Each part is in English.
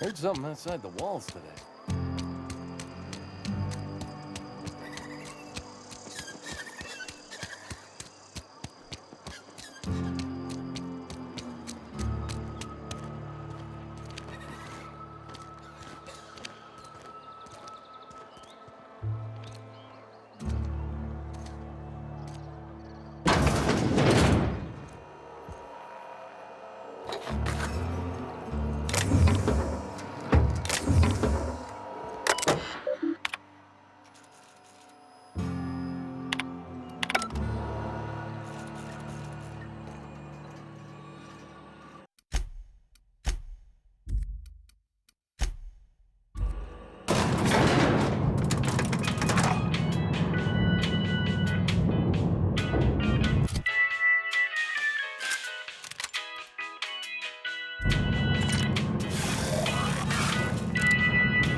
Heard something outside the walls today.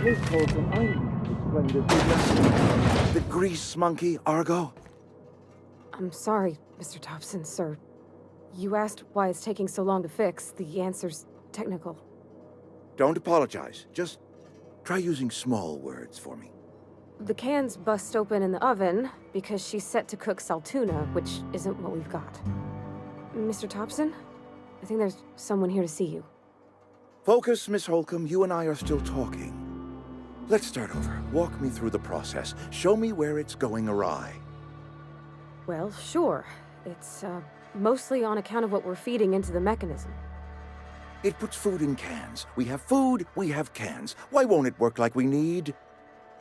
Miss Holcomb, I need to explain this. The grease monkey, Argo? I'm sorry, Mr. Thompson, sir. You asked why it's taking so long to fix. The answer's technical. Don't apologize. Just try using small words for me. The can's bust open in the oven because she's set to cook saltuna, which isn't what we've got. Mr. Thompson? I think there's someone here to see you. Focus, Miss Holcomb. You and I are still talking. Let's start over. Walk me through the process. Show me where it's going awry. Well, sure. It's, mostly on account of what we're feeding into the mechanism. It puts food in cans. We have food, we have cans. Why won't it work like we need?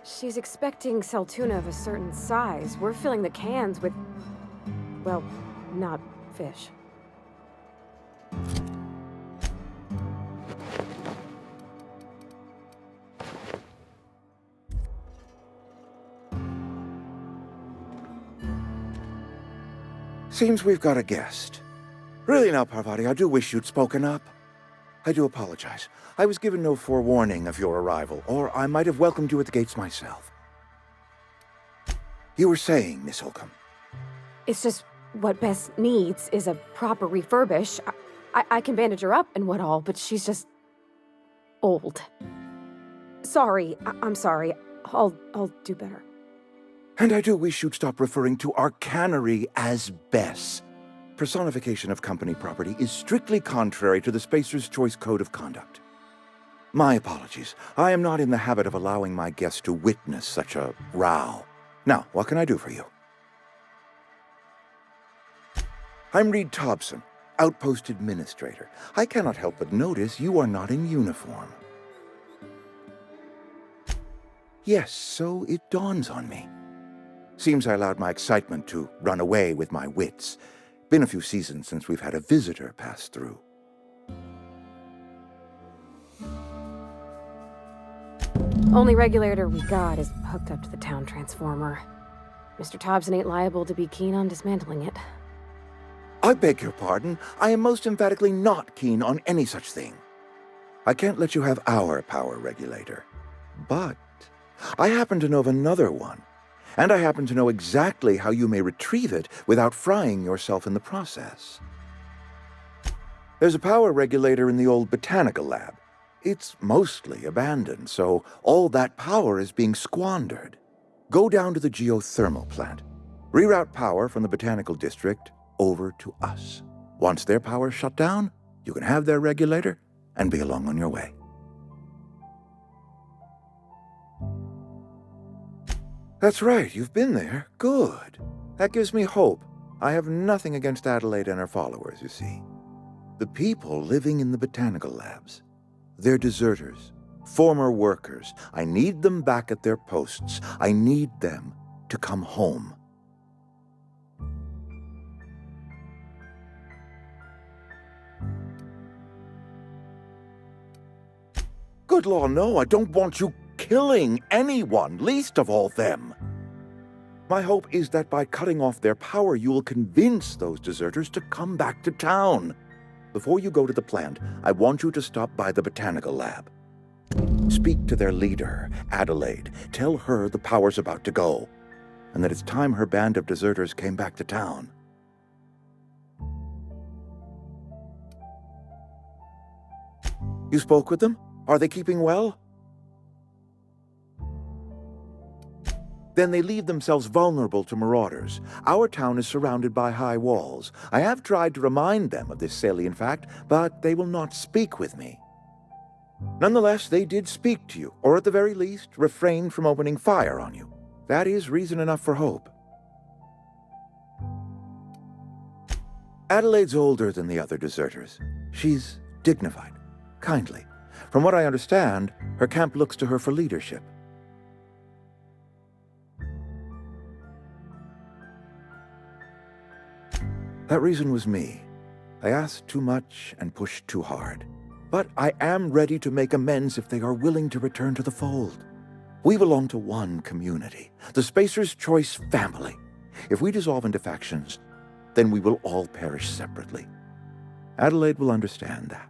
She's expecting saltuna of a certain size. We're filling the cans with, well, not fish. Seems we've got a guest. Really now, Parvati, I do wish you'd spoken up. I do apologize. I was given no forewarning of your arrival, or I might have welcomed you at the gates myself. You were saying, Miss Holcomb. It's just what Bess needs is a proper refurbish. I can bandage her up and what all, but she's just old. Sorry, I'm sorry. I'll do better. And I do wish you'd stop referring to our cannery as Bess. Personification of company property is strictly contrary to the Spacer's Choice Code of Conduct. My apologies. I am not in the habit of allowing my guests to witness such a row. Now, what can I do for you? I'm Reed Thompson, Outpost Administrator. I cannot help but notice you are not in uniform. Yes, so it dawns on me. Seems I allowed my excitement to run away with my wits. Been a few seasons since we've had a visitor pass through. Only regulator we got is hooked up to the town transformer. Mr. Thompson ain't liable to be keen on dismantling it. I beg your pardon. I am most emphatically not keen on any such thing. I can't let you have our power regulator. But I happen to know of another one. And I happen to know exactly how you may retrieve it without frying yourself in the process. There's a power regulator in the old botanical lab. It's mostly abandoned, so all that power is being squandered. Go down to the geothermal plant. Reroute power from the botanical district over to us. Once their power's shut down, you can have their regulator and be along on your way. That's right, you've been there. Good. That gives me hope. I have nothing against Adelaide and her followers, you see. The people living in the botanical labs. They're deserters, former workers. I need them back at their posts. I need them to come home. Good law, no, I don't want you killing anyone, least of all them. My hope is that by cutting off their power, you will convince those deserters to come back to town. Before you go to the plant, I want you to stop by the botanical lab. Speak to their leader, Adelaide. Tell her the power's about to go, and that it's time her band of deserters came back to town. You spoke with them? Are they keeping well? Then they leave themselves vulnerable to marauders. Our town is surrounded by high walls. I have tried to remind them of this salient fact, but they will not speak with me. Nonetheless, they did speak to you, or at the very least, refrained from opening fire on you. That is reason enough for hope. Adelaide's older than the other deserters. She's dignified, kindly. From what I understand, her camp looks to her for leadership. That reason was me. I asked too much and pushed too hard. But I am ready to make amends if they are willing to return to the fold. We belong to one community, the Spacer's Choice family. If we dissolve into factions, then we will all perish separately. Adelaide will understand that.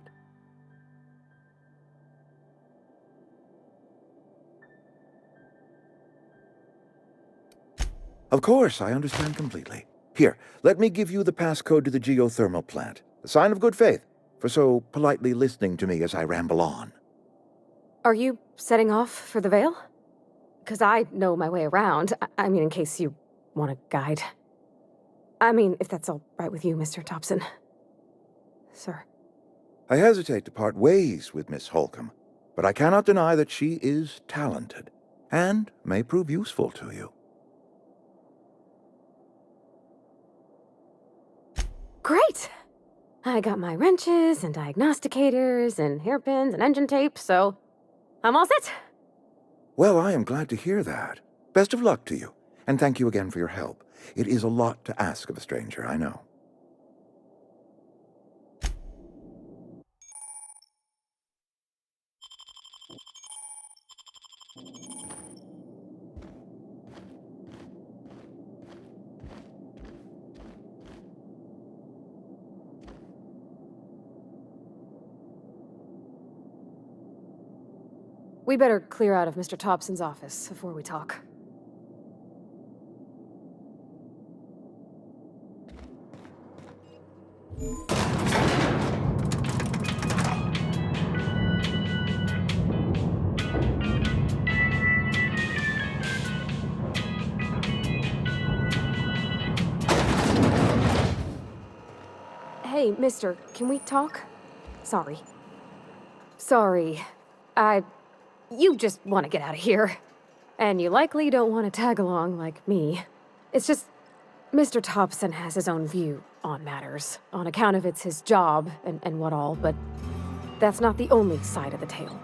Of course, I understand completely. Here, let me give you the passcode to the geothermal plant. A sign of good faith, for so politely listening to me as I ramble on. Are you setting off for the Vale? Because I know my way around. I mean, in case you want a guide. I mean, if that's all right with you, Mr. Thompson. Sir. I hesitate to part ways with Miss Holcomb, but I cannot deny that she is talented, and may prove useful to you. Great! I got my wrenches and diagnosticators and hairpins and engine tape, so I'm all set. Well, I am glad to hear that. Best of luck to you, and thank you again for your help. It is a lot to ask of a stranger, I know. We better clear out of Mr. Thompson's office before we talk. Hey, mister, can we talk? Sorry. You just want to get out of here. And you likely don't want to tag along like me. It's just, Mr. Thompson has his own view on matters, on account of it's his job and what all, but that's not the only side of the tale.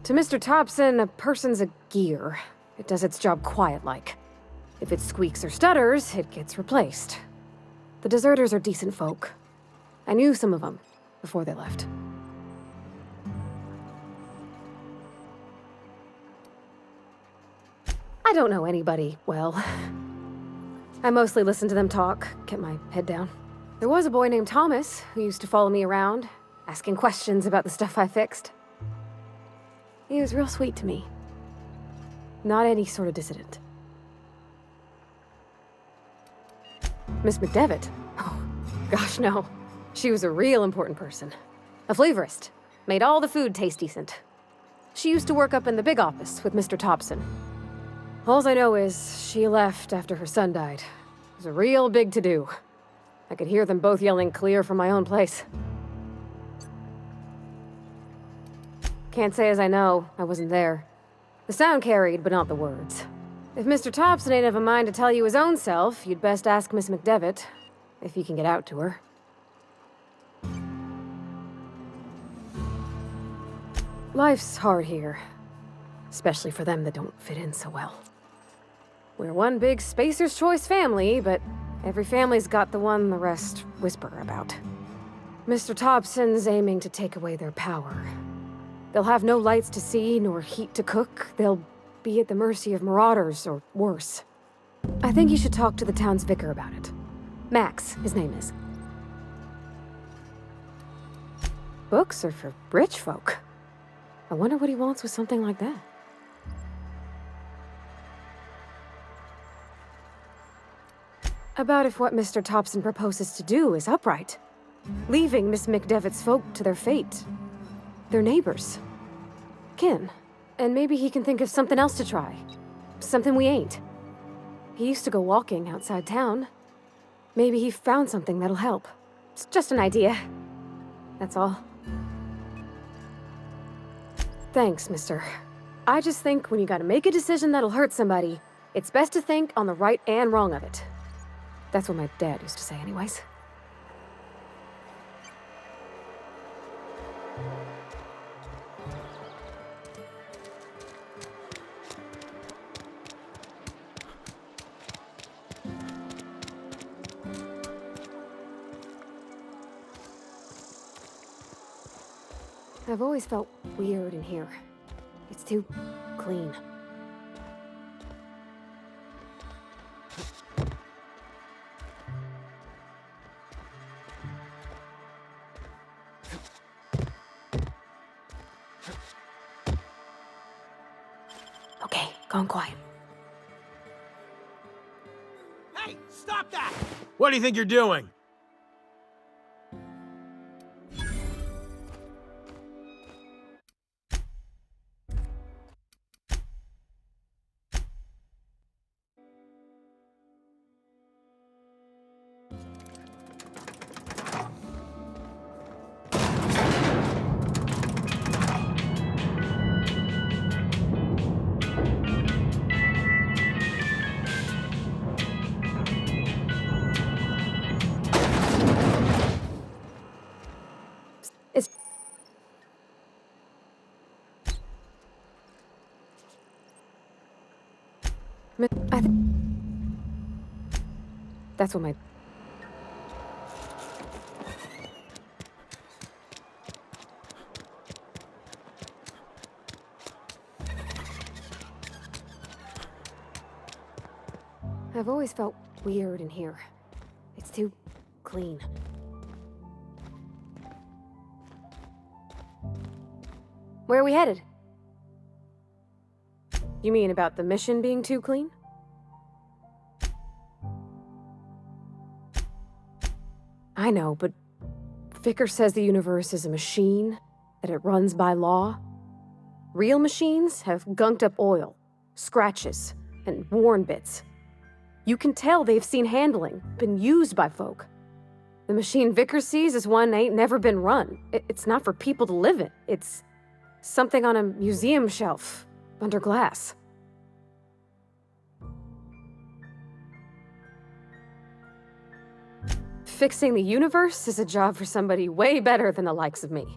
To Mr. Thompson, a person's a gear. It does its job quiet-like. If it squeaks or stutters, it gets replaced. The deserters are decent folk. I knew some of them before they left. I don't know anybody well. I mostly listen to them talk, kept my head down. There was a boy named Thomas who used to follow me around, asking questions about the stuff I fixed. He was real sweet to me. Not any sort of dissident. Miss McDevitt? Oh, gosh, no. She was a real important person. A flavorist. Made all the food taste decent. She used to work up in the big office with Mr. Thompson. All I know is she left after her son died. It was a real big to-do. I could hear them both yelling clear from my own place. Can't say as I know. I wasn't there. The sound carried, but not the words. If Mr. Thompson ain't of a mind to tell you his own self, you'd best ask Miss McDevitt, if you can get out to her. Life's hard here, especially for them that don't fit in so well. We're one big Spacer's Choice family, but every family's got the one the rest whisper about. Mr. Thompson's aiming to take away their power. They'll have no lights to see, nor heat to cook. They'll be at the mercy of marauders, or worse. I think you should talk to the town's vicar about it. Max, his name is. Books are for rich folk. I wonder what he wants with something like that. About if what Mr. Thompson proposes to do is upright. Leaving Miss McDevitt's folk to their fate. Their neighbors. Kin. And maybe he can think of something else to try. Something we ain't. He used to go walking outside town. Maybe he found something that'll help. It's just an idea. That's all. Thanks, mister. I just think when you gotta make a decision that'll hurt somebody, it's best to think on the right and wrong of it. That's what my dad used to say anyways. I've always felt weird in here. It's too clean. Okay, gone quiet. Hey, stop that! What do you think you're doing? It's... I think... That's what my... I've always felt weird in here. It's too clean. Where are we headed? You mean about the mission being too clean? I know, but Vicker says the universe is a machine, that it runs by law. Real machines have gunked up oil, scratches, and worn bits. You can tell they've seen handling, been used by folk. The machine Vicker sees is one ain't never been run. It's not for people to live in. It's something on a museum shelf, under glass. Fixing the universe is a job for somebody way better than the likes of me.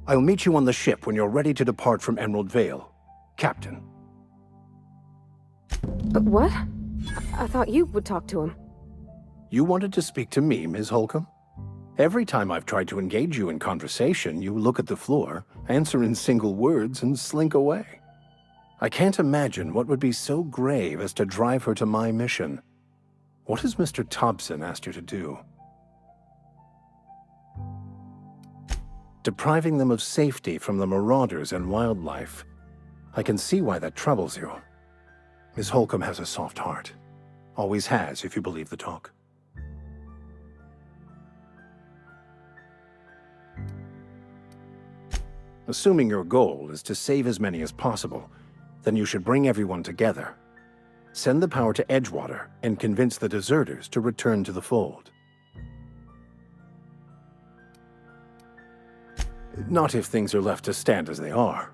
I'll meet you on the ship when you're ready to depart from Emerald Vale, Captain. But what? I thought you would talk to him. You wanted to speak to me, Ms. Holcomb? Every time I've tried to engage you in conversation, you look at the floor, answer in single words, and slink away. I can't imagine what would be so grave as to drive her to my mission. What has Mr. Thompson asked you to do? Depriving them of safety from the marauders and wildlife. I can see why that troubles you. Miss Holcomb has a soft heart. Always has, if you believe the talk. Assuming your goal is to save as many as possible, then you should bring everyone together. Send the power to Edgewater and convince the deserters to return to the fold. Not if things are left to stand as they are.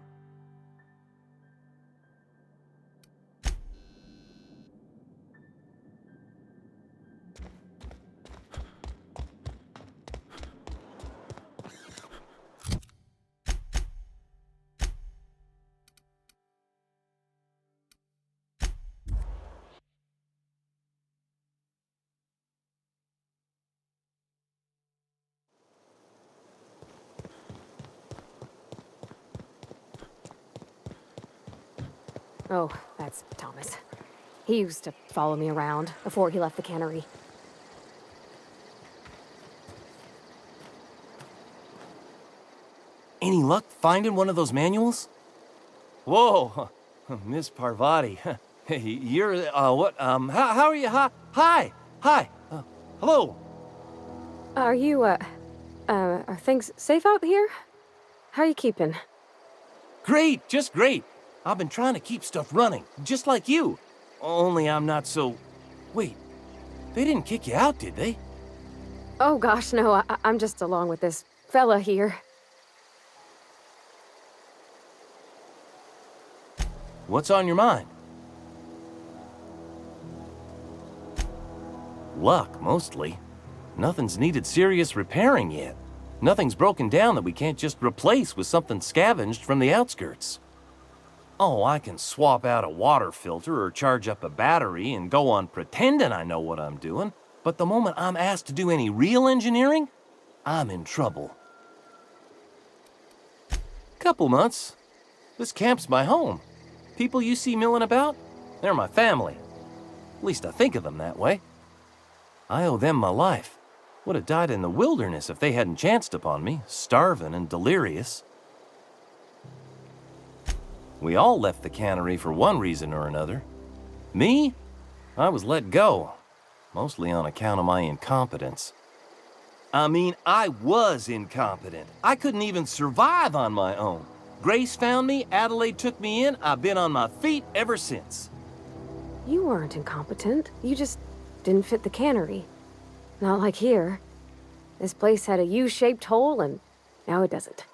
Oh, that's Thomas. He used to follow me around before he left the cannery. Any luck finding one of those manuals? Whoa, Miss Parvati. Hey, you're, what, how are you? Hi, hello. Are you, are things safe out here? How are you keeping? Great, just great. I've been trying to keep stuff running, just like you. Only I'm not so... Wait, they didn't kick you out, did they? Oh gosh, no, I'm just along with this fella here. What's on your mind? Luck, mostly. Nothing's needed serious repairing yet. Nothing's broken down that we can't just replace with something scavenged from the outskirts. Oh, I can swap out a water filter or charge up a battery and go on pretending I know what I'm doing, but the moment I'm asked to do any real engineering, I'm in trouble. Couple months. This camp's my home. People you see milling about, they're my family. At least I think of them that way. I owe them my life. Would have died in the wilderness if they hadn't chanced upon me, starving and delirious. We all left the cannery for one reason or another. Me? I was let go, mostly on account of my incompetence. I mean, I was incompetent. I couldn't even survive on my own. Grace found me, Adelaide took me in, I've been on my feet ever since. You weren't incompetent. You just didn't fit the cannery. Not like here. This place had a U-shaped hole, and now it doesn't.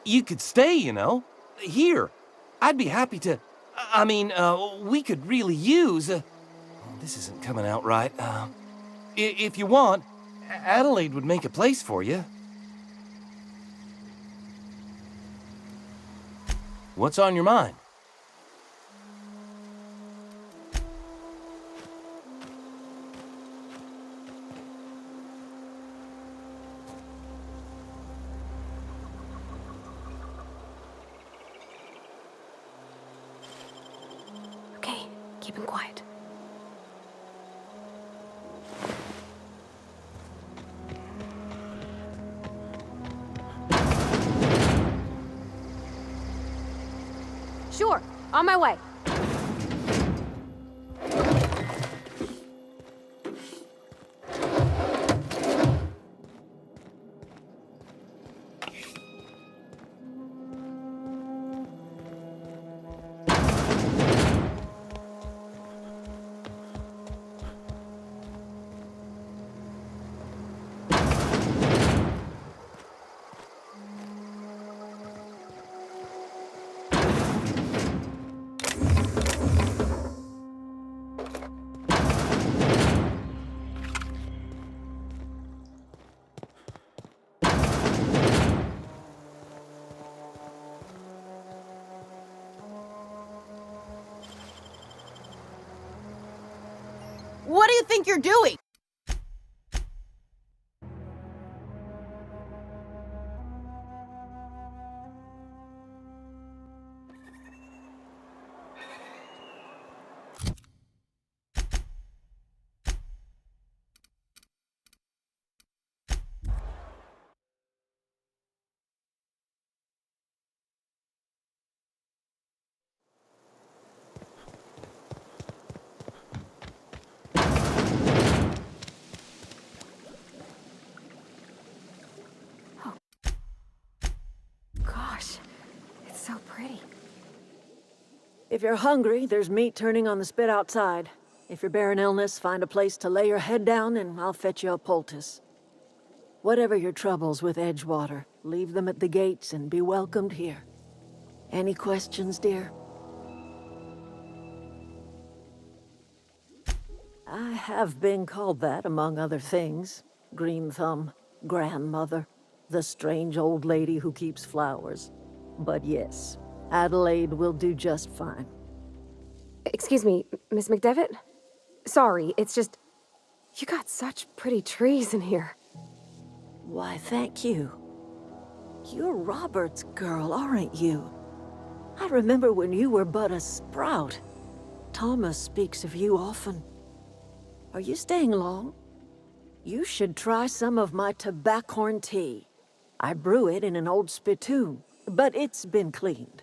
You could stay, you know. Here. I'd be happy to... we could really use... this isn't coming out right. If you want, Adelaide would make a place for you. What's on your mind? Okay, keep him quiet. Sure, on my way. What do you think you're doing? Gosh, it's so pretty. If you're hungry, there's meat turning on the spit outside. If you're bearing illness, find a place to lay your head down and I'll fetch you a poultice. Whatever your troubles with Edgewater, leave them at the gates and be welcomed here. Any questions, dear? I have been called that, among other things. Green Thumb, grandmother, the strange old lady who keeps flowers. But yes, Adelaide will do just fine. Excuse me, Miss McDevitt? Sorry, it's just... You got such pretty trees in here. Why, thank you. You're Robert's girl, aren't you? I remember when you were but a sprout. Thomas speaks of you often. Are you staying long? You should try some of my tobaccorn tea. I brew it in an old spittoon, but it's been cleaned.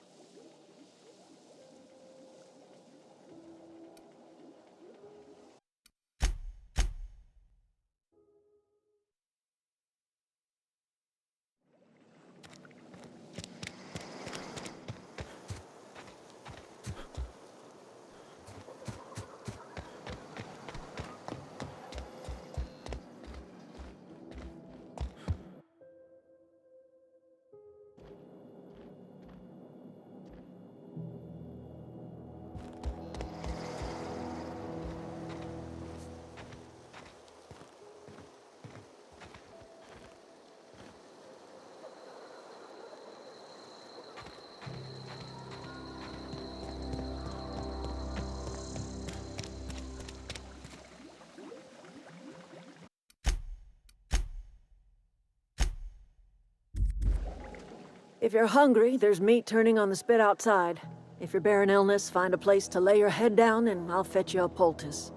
If you're hungry, there's meat turning on the spit outside. If you're bearing illness, find a place to lay your head down and I'll fetch you a poultice.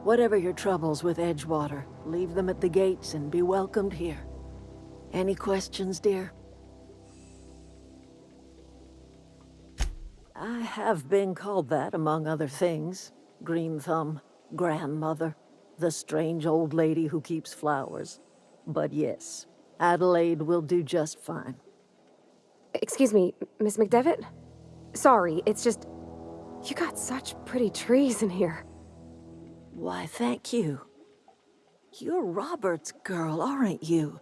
Whatever your troubles with Edgewater, leave them at the gates and be welcomed here. Any questions, dear? I have been called that, among other things. Green Thumb, grandmother, the strange old lady who keeps flowers. But yes, Adelaide will do just fine. Excuse me, Miss McDevitt? Sorry, it's just... You got such pretty trees in here. Why, thank you. You're Robert's girl, aren't you?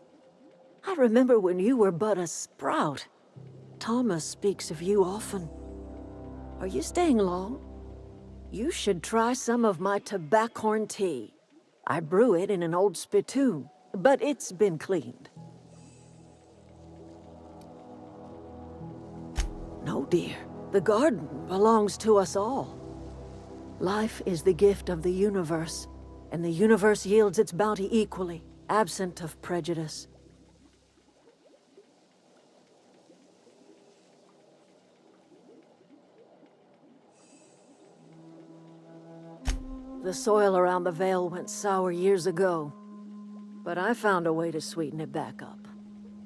I remember when you were but a sprout. Thomas speaks of you often. Are you staying long? You should try some of my tobaccorn tea. I brew it in an old spittoon, but it's been cleaned. No, dear. The garden belongs to us all. Life is the gift of the universe, and the universe yields its bounty equally, absent of prejudice. The soil around the Vale went sour years ago, but I found a way to sweeten it back up.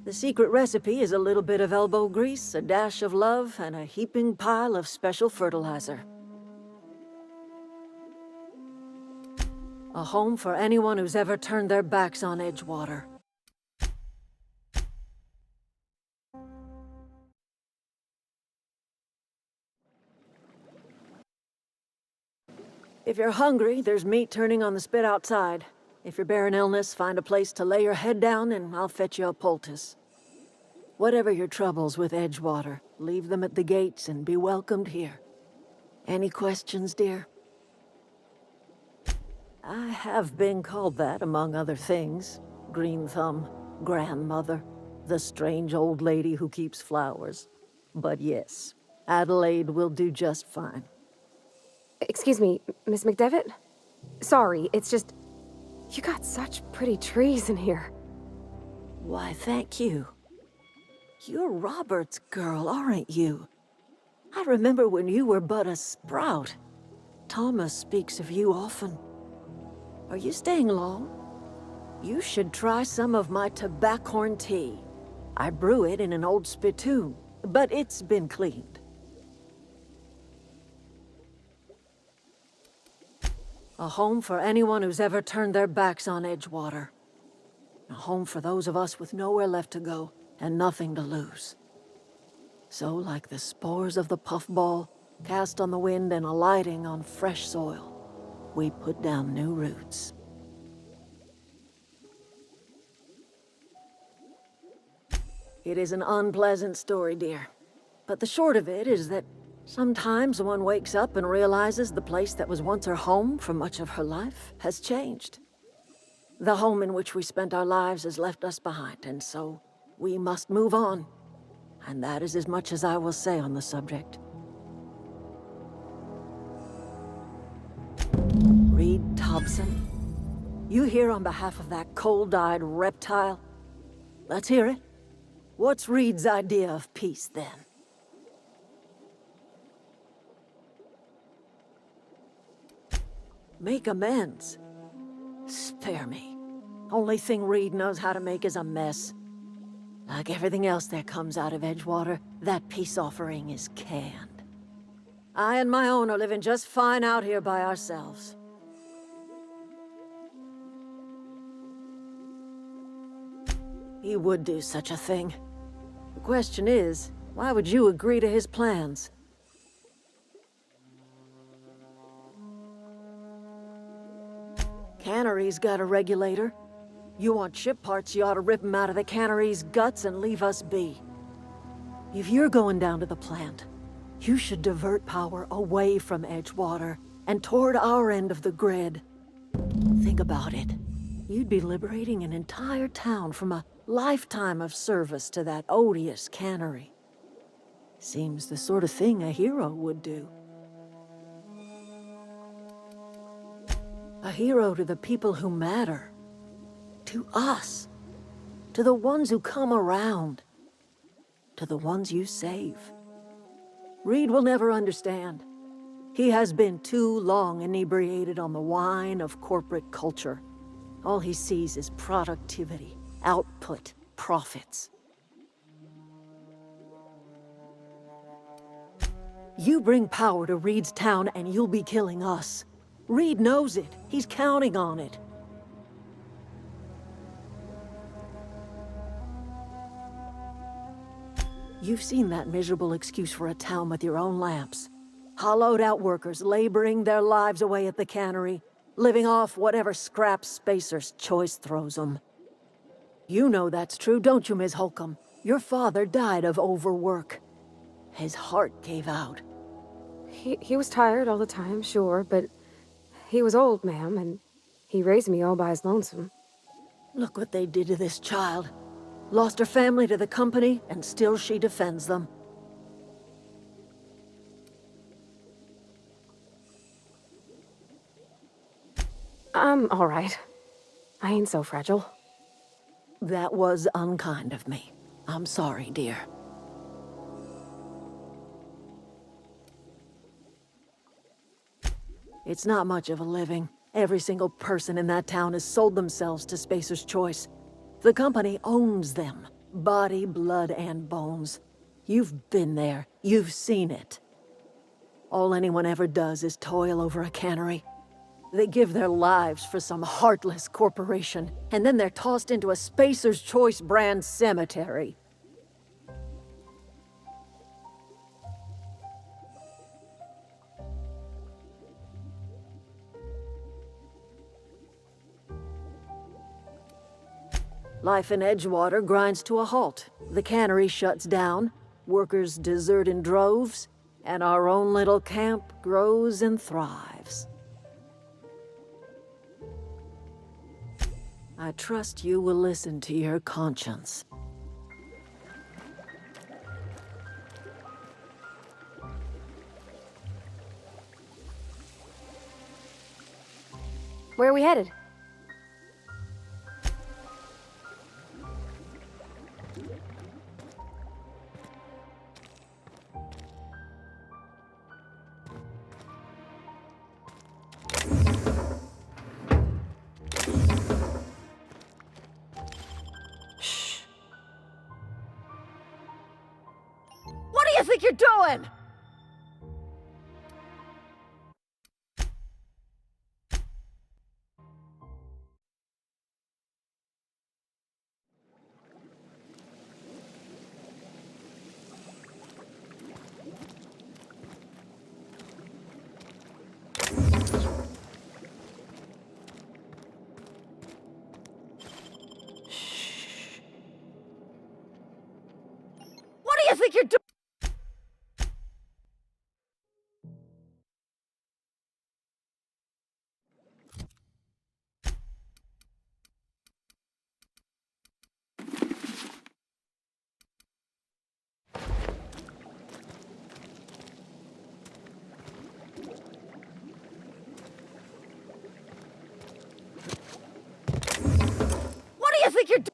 The secret recipe is a little bit of elbow grease, a dash of love, and a heaping pile of special fertilizer. A home for anyone who's ever turned their backs on Edgewater. If you're hungry, there's meat turning on the spit outside. If you're bearing illness, find a place to lay your head down and I'll fetch you a poultice. Whatever your troubles with Edgewater, leave them at the gates and be welcomed here. Any questions, dear? I have been called that, among other things. Green Thumb, grandmother, the strange old lady who keeps flowers. But yes, Adelaide will do just fine. Excuse me, Miss McDevitt? Sorry, it's just... You got such pretty trees in here. Why, thank you. You're Robert's girl, aren't you? I remember when you were but a sprout. Thomas speaks of you often. Are you staying long? You should try some of my tobaccorn tea. I brew it in an old spittoon, but it's been cleaned. A home for anyone who's ever turned their backs on Edgewater. A home for those of us with nowhere left to go and nothing to lose. So, like the spores of the puffball, cast on the wind and alighting on fresh soil, we put down new roots. It is an unpleasant story, dear. But the short of it is that sometimes one wakes up and realizes the place that was once her home for much of her life has changed. The home in which we spent our lives has left us behind, and so we must move on. And that is as much as I will say on the subject. Reed Thompson, you here on behalf of that cold-eyed reptile? Let's hear it. What's Reed's idea of peace, then? Make amends? Spare me. Only thing Reed knows how to make is a mess. Like everything else that comes out of Edgewater, that peace offering is canned. I and my own are living just fine out here by ourselves. He would do such a thing. The question is, why would you agree to his plans? Cannery's got a regulator. You want ship parts, you ought to rip 'em out of the cannery's guts and leave us be. If you're going down to the plant, you should divert power away from Edgewater and toward our end of the grid. Think about it. You'd be liberating an entire town from a lifetime of service to that odious cannery. Seems the sort of thing a hero would do. A hero to the people who matter. To us. To the ones who come around. To the ones you save. Reed will never understand. He has been too long inebriated on the wine of corporate culture. All he sees is productivity, output, profits. You bring power to Reed's town and you'll be killing us. Reed knows it. He's counting on it. You've seen that miserable excuse for a town with your own lamps. Hollowed out workers laboring their lives away at the cannery, living off whatever scrap Spacer's choice throws them. You know that's true, don't you, Ms. Holcomb? Your father died of overwork. His heart gave out. He was tired all the time, sure, but he was old, ma'am, and he raised me all by his lonesome. Look what they did to this child. Lost her family to the company, and still she defends them. I'm all right. I ain't so fragile. That was unkind of me. I'm sorry, dear. It's not much of a living. Every single person in that town has sold themselves to Spacer's Choice. The company owns them. Body, blood, and bones. You've been there. You've seen it. All anyone ever does is toil over a cannery. They give their lives for some heartless corporation, and then they're tossed into a Spacer's Choice brand cemetery. Life in Edgewater grinds to a halt. The cannery shuts down, workers desert in droves, and our own little camp grows and thrives. I trust you will listen to your conscience. Where are we headed? What do you think you're doing? What do you think you're doing? What do you think you're doing?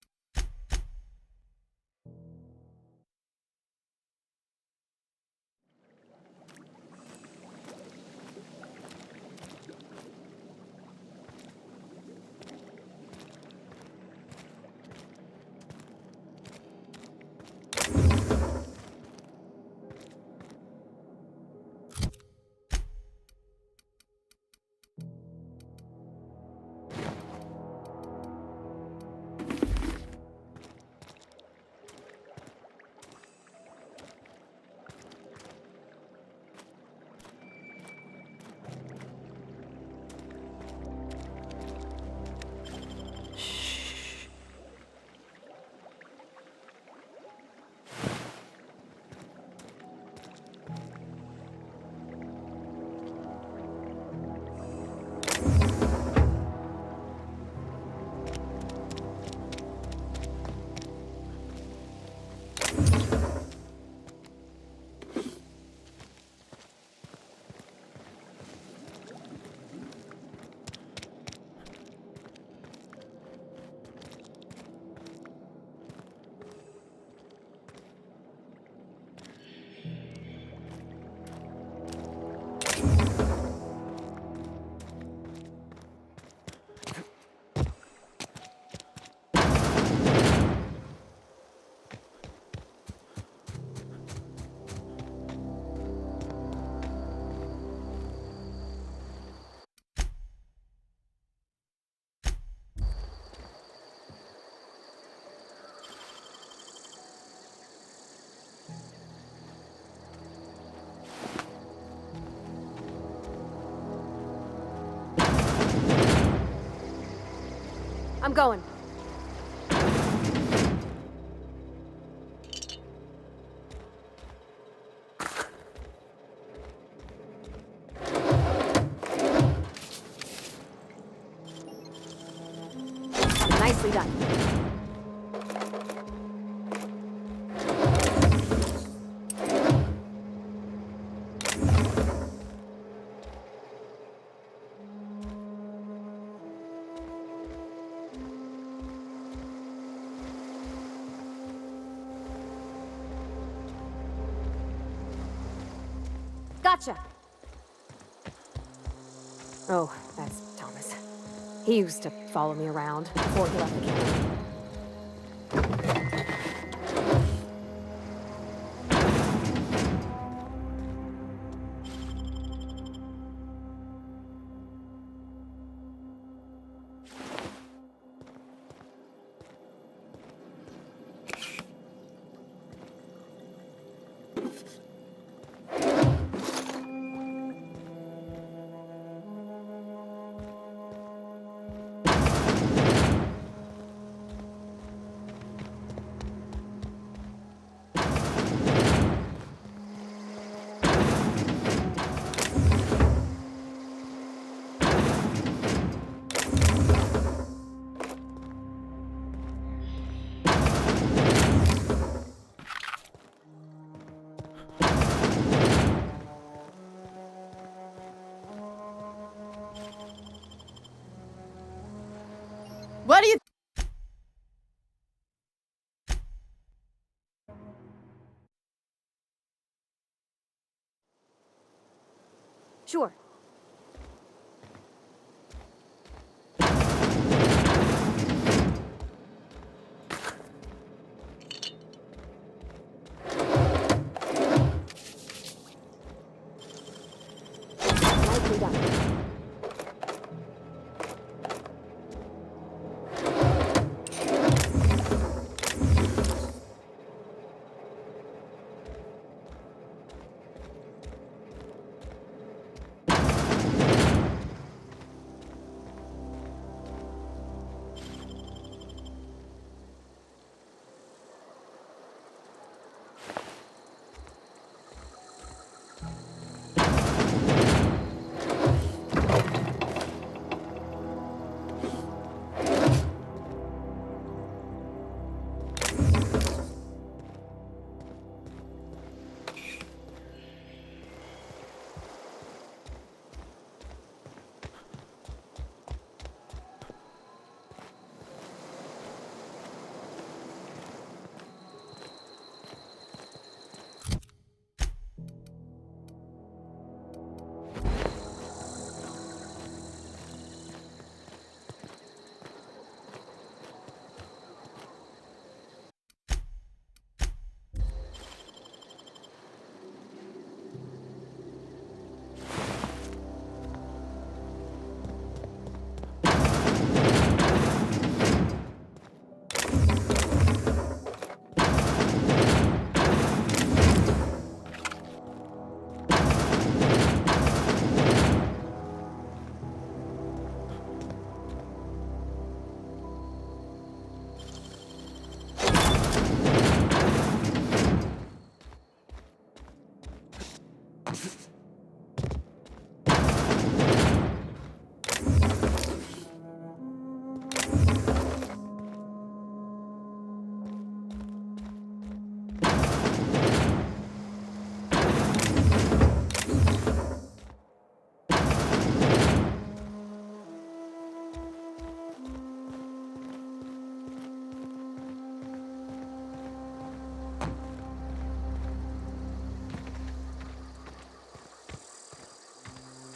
I'm going. Nicely done. Gotcha. Oh, that's Thomas. He used to follow me around before he left the camp. What do you Sure. Nicely done.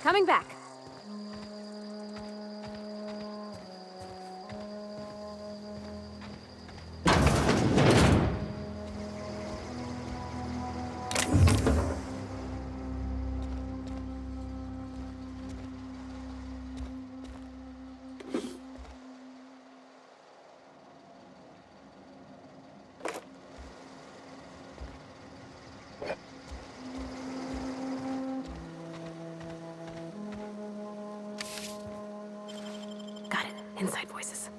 Coming back. Got it. Inside voices.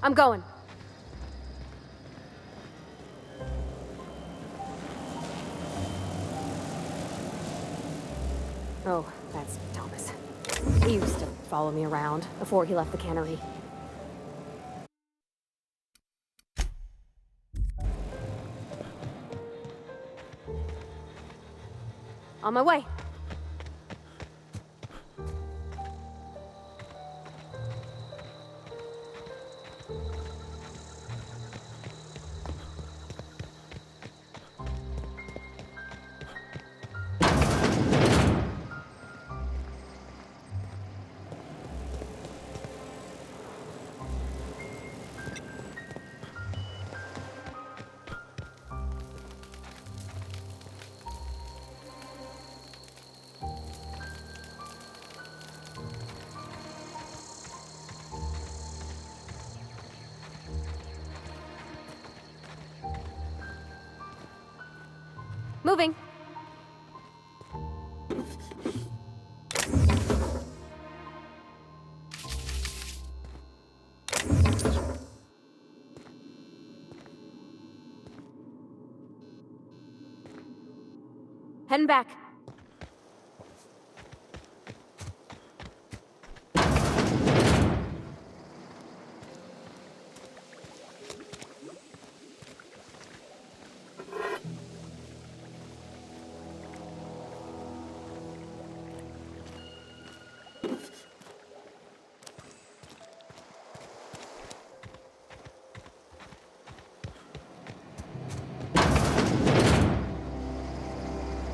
I'm going. Oh, that's Thomas. He used to follow me around before he left the cannery. On my way. Moving. Heading back.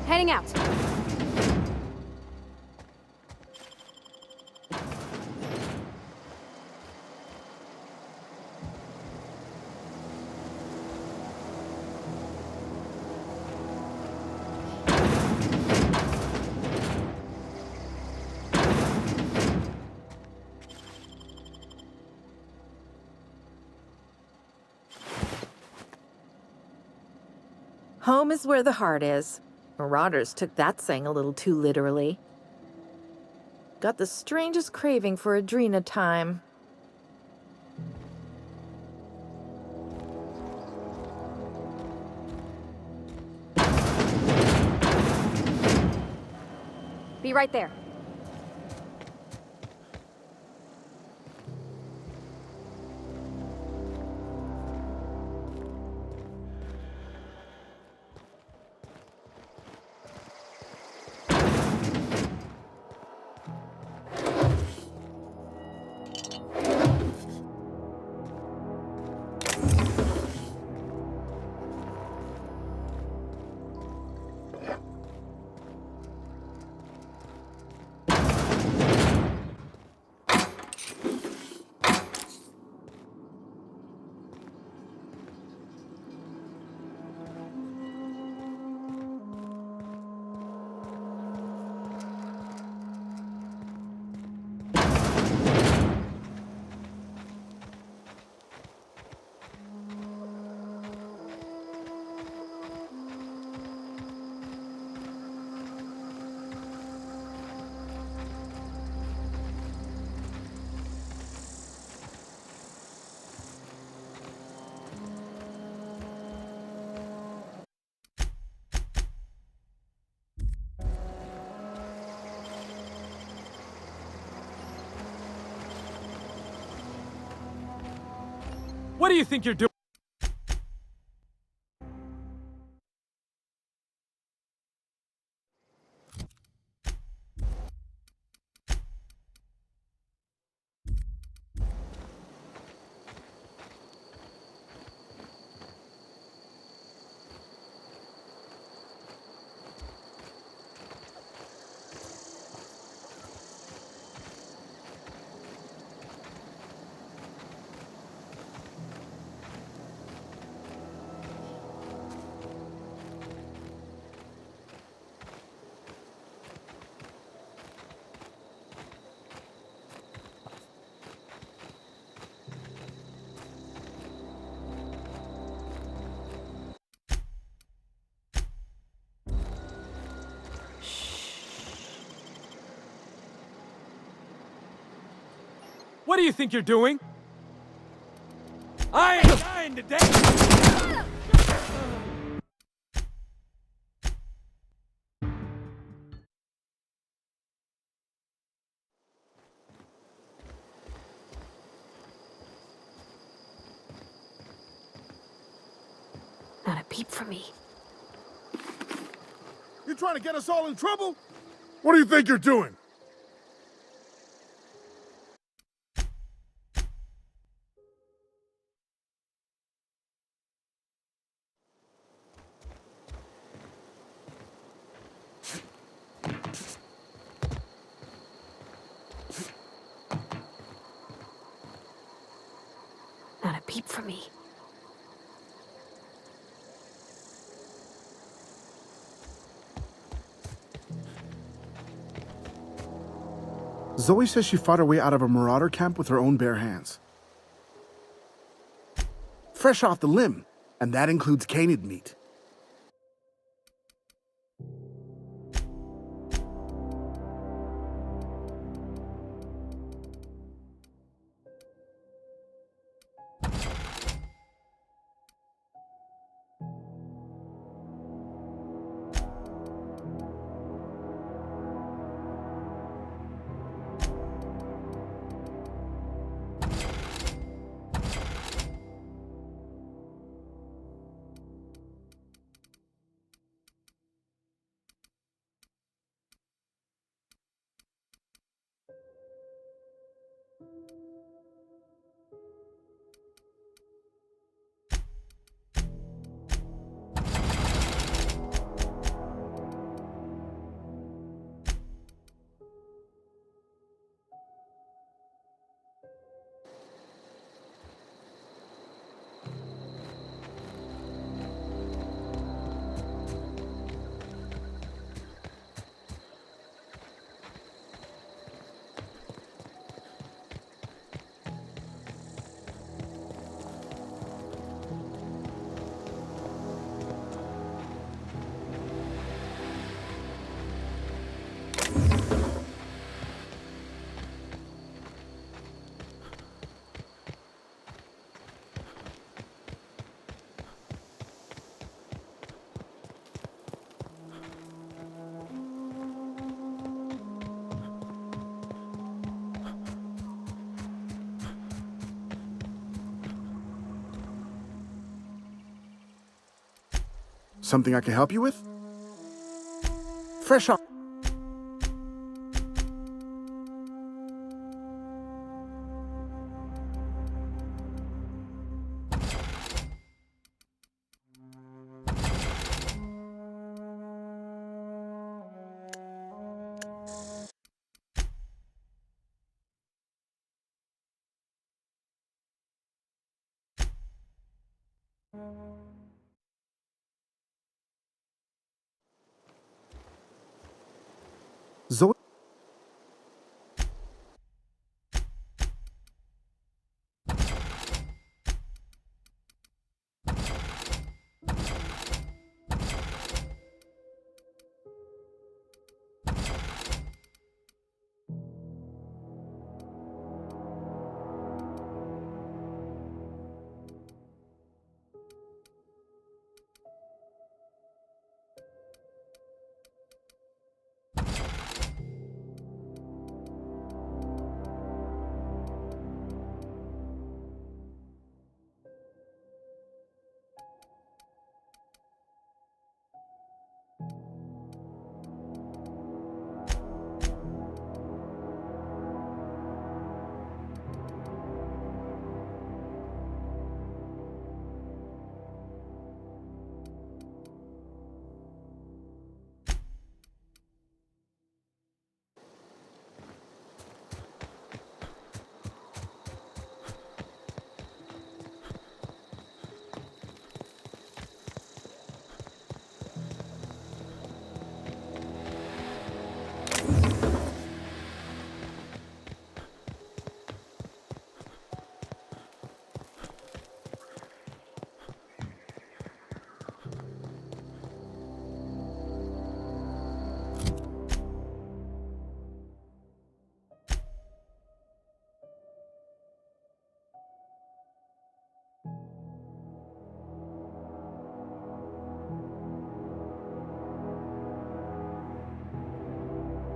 Heading out. Home is where the heart is. Marauders took that saying a little too literally. Got the strangest craving for Adrena time. Be right there. What do you think you're doing? What do you think you're doing? I ain't dying today! Not a peep from me. You trying to get us all in trouble? What do you think you're doing? Not a peep from me. Zoe says she fought her way out of a marauder camp with her own bare hands. Fresh off the limb, and that includes canid meat. Something I can help you with? Fresh off. Zoe.